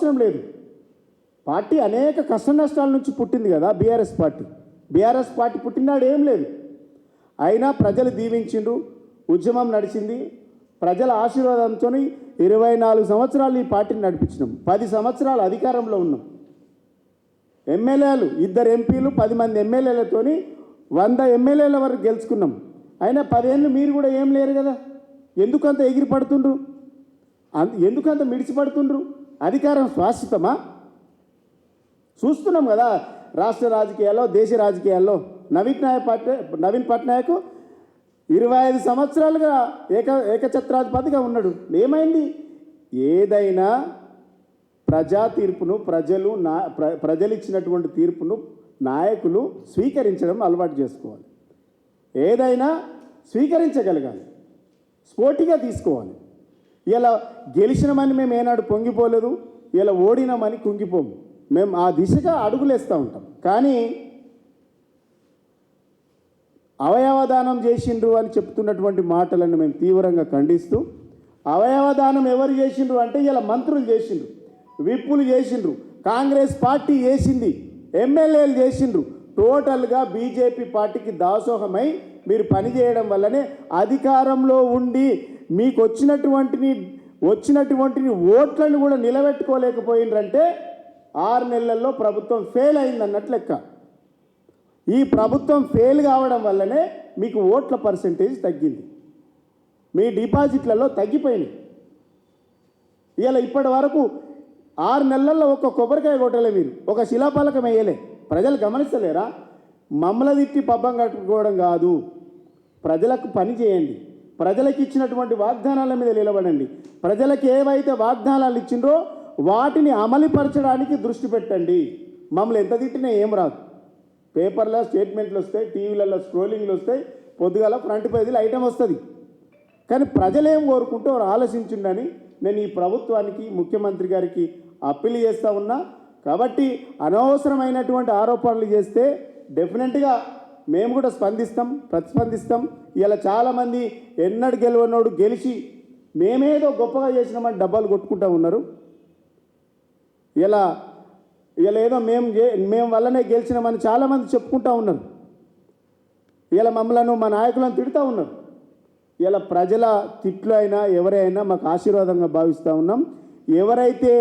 అవసరం లేదు. పార్టీ అనేక కష్ట నష్టాల నుంచి పుట్టింది కదా బీఆర్ఎస్ పార్టీ పుట్టినాడు ఏం లేదు. అయినా ప్రజలు దీవించిండ్రు, ఉద్యమం నడిచింది. ప్రజల ఆశీర్వాదంతో 24 సంవత్సరాలు ఈ పార్టీని నడిపించినాం. 10 సంవత్సరాలు అధికారంలో ఉన్నాం. ఎమ్మెల్యేలు 2 ఎంపీలు 10 మంది ఎమ్మెల్యేలతోని 100 ఎమ్మెల్యేల వరకు గెలుచుకున్నాం. అయినా 10 ఏళ్ళు మీరు కూడా ఏం లేరు కదా. ఎందుకంత ఎగిరి పడుతుండ్రు, ఎందుకంత మిడిచిపడుతుండ్రు? అధికారం శాశ్వతమా? చూస్తున్నాం కదా రాష్ట్ర రాజకీయాల్లో, దేశ రాజకీయాల్లో. నవీన్ పట్నాయక్ 25 సంవత్సరాలుగా ఏకఛత్రాధిపతిగా ఉన్నాడు. ఏమైంది? ఏదైనా ప్రజా తీర్పును ప్రజలు ఇచ్చినటువంటి తీర్పును నాయకులు స్వీకరించడం అలవాటు చేసుకోవాలి. ఏదైనా స్వీకరించగలగాలి, స్పోర్టిగా తీసుకోవాలి. ఇలా గెలిచినామని మేము ఏనాడు పొంగిపోలేదు, ఇలా ఓడినామని కుంగిపోము. మేము ఆ దిశగా అడుగులేస్తూ ఉంటాం. కానీ అవయవదానం చేసిండ్రు అని చెప్తున్నటువంటి మాటలను మేము తీవ్రంగా ఖండిస్తూ, అవయవదానం ఎవరు చేసిండ్రు అంటే ఇలా మంత్రులు చేసిండ్రు, విప్పులు చేసిండ్రు, కాంగ్రెస్ పార్టీ చేసింది, ఎమ్మెల్యేలు చేసిండ్రు. టోటల్గా బీజేపీ పార్టీకి దాసోహమై మీరు పనిచేయడం వల్లనే అధికారంలో ఉండి మీకు వచ్చినటువంటి ఓట్లను కూడా నిలబెట్టుకోలేకపోయిండ్రంటే 6 నెలల్లో ప్రభుత్వం ఫెయిల్ అయిందన్నట్లు లెక్క. ఈ ప్రభుత్వం ఫెయిల్ కావడం వల్లనే మీకు ఓట్ల పర్సెంటేజ్ తగ్గింది, మీ డిపాజిట్లలో తగ్గిపోయినాయి. ఇలా ఇప్పటి వరకు 6 నెలల్లో ఒక కొబ్బరికాయ కొట్టలే, మీరు ఒక శిలాఫలకం వేయలే. ప్రజలు గమనిస్తలేరా? మమ్మల్ని తిట్టి పబ్బం కట్టుకోవడం కాదు, ప్రజలకు పని చేయండి, ప్రజలకు ఇచ్చినటువంటి వాగ్దానాల మీద నిలబడండి. ప్రజలకు ఏవైతే వాగ్దానాలు ఇచ్చిండ్రో వాటిని అమలుపరచడానికి దృష్టి పెట్టండి. మమ్మల్ని ఎంత తిట్టినా ఏం రాదు. పేపర్లో స్టేట్మెంట్లు వస్తాయి, టీవీలలో స్క్రోలింగ్లు వస్తాయి, పొద్దుగాల ఫ్రంట్ పేజీలో ఐటమ్ వస్తుంది. కానీ ప్రజలేం కోరుకుంటూ ఆలోచించిండని నేను ఈ ప్రభుత్వానికి, ముఖ్యమంత్రి గారికి అప్పీల్ చేస్తూ ఉన్నా. కాబట్టి అనవసరమైనటువంటి ఆరోపణలు చేస్తే డెఫినెట్గా మేము కూడా ప్రతిస్పందిస్తాం. ఇలా చాలామంది ఎన్నడు గెలవనోడు గెలిచి మేమేదో గొప్పగా చేసినామని డబ్బాలు కొట్టుకుంటూ ఉన్నారు. ఇలా ఏదో మేము వల్లనే గెలిచినామని చాలామంది చెప్పుకుంటూ ఉన్నారు. ఇలా మమ్మల్ని మా నాయకులను తిడుతూ ఉన్నారు. ఇలా ప్రజల తిట్లు అయినా ఎవరైనా మాకు ఆశీర్వాదంగా భావిస్తూ ఉన్నాం. ఎవరైతే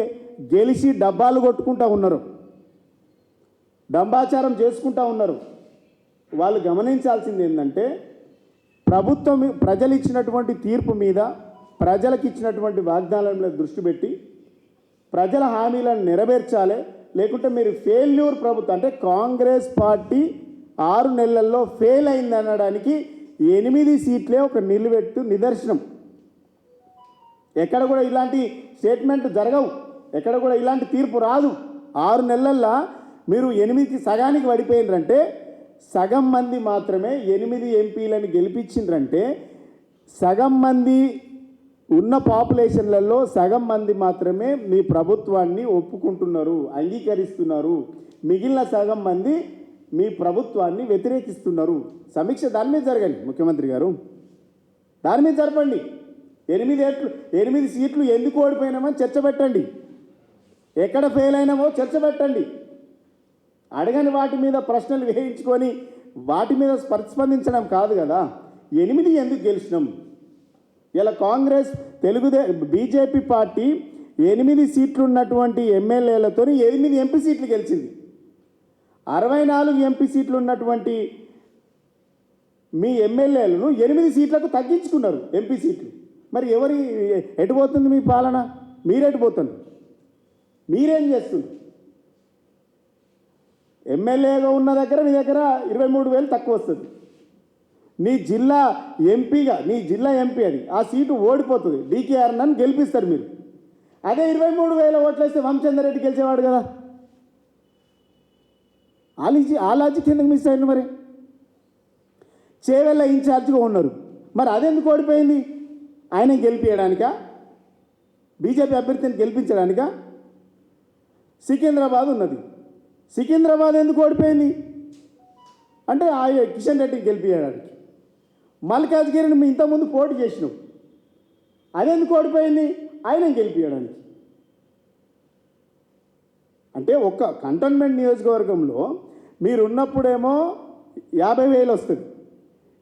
గెలిచి డబ్బాలు కొట్టుకుంటూ ఉన్నారో, డంబాచారం చేసుకుంటూ ఉన్నారు, వాళ్ళు గమనించాల్సింది ఏంటంటే ప్రభుత్వం ప్రజలు ఇచ్చినటువంటి తీర్పు మీద, ప్రజలకు ఇచ్చినటువంటి వాగ్దానాల మీద దృష్టి పెట్టి ప్రజల హామీలను నెరవేర్చాలి. లేకుంటే మీరు ఫెయిల్యూర్ ప్రభుత్వం అంటే కాంగ్రెస్ పార్టీ 6 నెలల్లో ఫెయిల్ అయింది అనడానికి 8 సీట్లే ఒక నిదర్శనం. ఎక్కడ కూడా ఇలాంటి స్టేట్మెంట్ జరగవు, ఎక్కడ కూడా ఇలాంటి తీర్పు రాదు. 6 నెలల్లో మీరు 8కి సగానికి పడిపోయిండ్రంటే, సగం మంది మాత్రమే 8 ఎంపీలను గెలిపించిండ్రంటే, సగం మంది ఉన్న పాపులేషన్లలో సగం మంది మాత్రమే మీ ప్రభుత్వాన్ని ఒప్పుకుంటున్నారు, అంగీకరిస్తున్నారు. మిగిలిన సగం మంది మీ ప్రభుత్వాన్ని వ్యతిరేకిస్తున్నారు. సమీక్ష దాని మీద జరగండి ముఖ్యమంత్రి గారు, దాని మీద జరపండి. 8 సీట్లు ఎందుకు ఓడిపోయినామని చర్చ పెట్టండి, ఎక్కడ ఫెయిల్ అయినామో చర్చ పెట్టండి. అడగని వాటి మీద ప్రశ్నలు వేయించుకొని వాటి మీద ప్రతిస్పందించడం కాదు కదా. 8 ఎందుకు గెలిచినాం? ఇలా కాంగ్రెస్ బీజేపీ పార్టీ 8 సీట్లు ఉన్నటువంటి ఎమ్మెల్యేలతో 8 ఎంపీ సీట్లు గెలిచింది. 64 ఎంపీ సీట్లు ఉన్నటువంటి మీ ఎమ్మెల్యేలను 8 సీట్లకు తగ్గించుకున్నారు ఎంపీ సీట్లు. మరి ఎటుపోతుంది మీ పాలన? మీరెటుపోతుంది? మీరేం చేస్తుంది? ఎమ్మెల్యేగా ఉన్న దగ్గర నీ దగ్గర 23,000 తక్కువ వస్తుంది. నీ జిల్లా ఎంపీ అది, ఆ సీటు ఓడిపోతుంది. డీకేఆర్ నన్ను గెలిపిస్తారు మీరు. అదే 23,000 ఓట్లు వేస్తే వంశచంద్ర రెడ్డి గెలిచేవాడు కదా. ఆ లాజిక్ ఎందుకు మిస్ అయింది? మరి చేవెళ్ళ ఇన్ఛార్జ్గా ఉన్నారు, మరి అదెందుకు ఓడిపోయింది? ఆయన గెలిపించడానికా? బీజేపీ అభ్యర్థిని గెలిపించడానికా? సికింద్రాబాద్ ఉన్నది, సికింద్రాబాద్ ఎందుకు ఓడిపోయింది అంటే ఆయన కిషన్ రెడ్డిని గెలిపించడానికి. మల్కాజ్గిరిని మీ ఇంతకుముందు పోటీ చేసినాం, అదెందుకు ఓడిపోయింది? ఆయన గెలిపించడానికి. అంటే ఒక్క కంటోన్మెంట్ నియోజకవర్గంలో మీరున్నప్పుడేమో 50,000 వస్తుంది,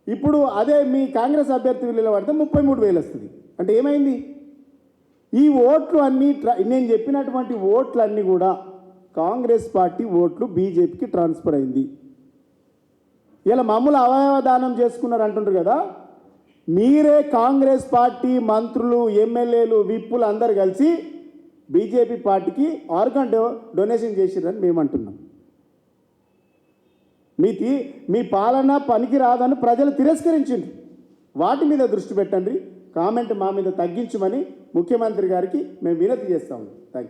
ఇప్పుడు అదే మీ కాంగ్రెస్ అభ్యర్థి నిలబడితే 33,000 వస్తుంది. అంటే ఏమైంది? ఈ ఓట్లు అన్నీ నేను చెప్పినటువంటి ఓట్లన్నీ కూడా కాంగ్రెస్ పార్టీ ఓట్లు బీజేపీకి ట్రాన్స్ఫర్ అయింది. ఇలా మమ్మల్ని అవయవదానం చేసుకున్నారు అంటుంటారు కదా, మీరే కాంగ్రెస్ పార్టీ మంత్రులు, ఎమ్మెల్యేలు, విప్పులు అందరు కలిసి బీజేపీ పార్టీకి ఆర్గాన్ డొనేషన్ చేసిరని మేము అంటున్నాం. మీ పాలన పనికి రాదని ప్రజలు తిరస్కరించింది. వాటి మీద దృష్టి పెట్టండి, కామెంట్ మా మీద తగ్గించమని ముఖ్యమంత్రి గారికి మేము వినతి చేస్తాము. Thank you.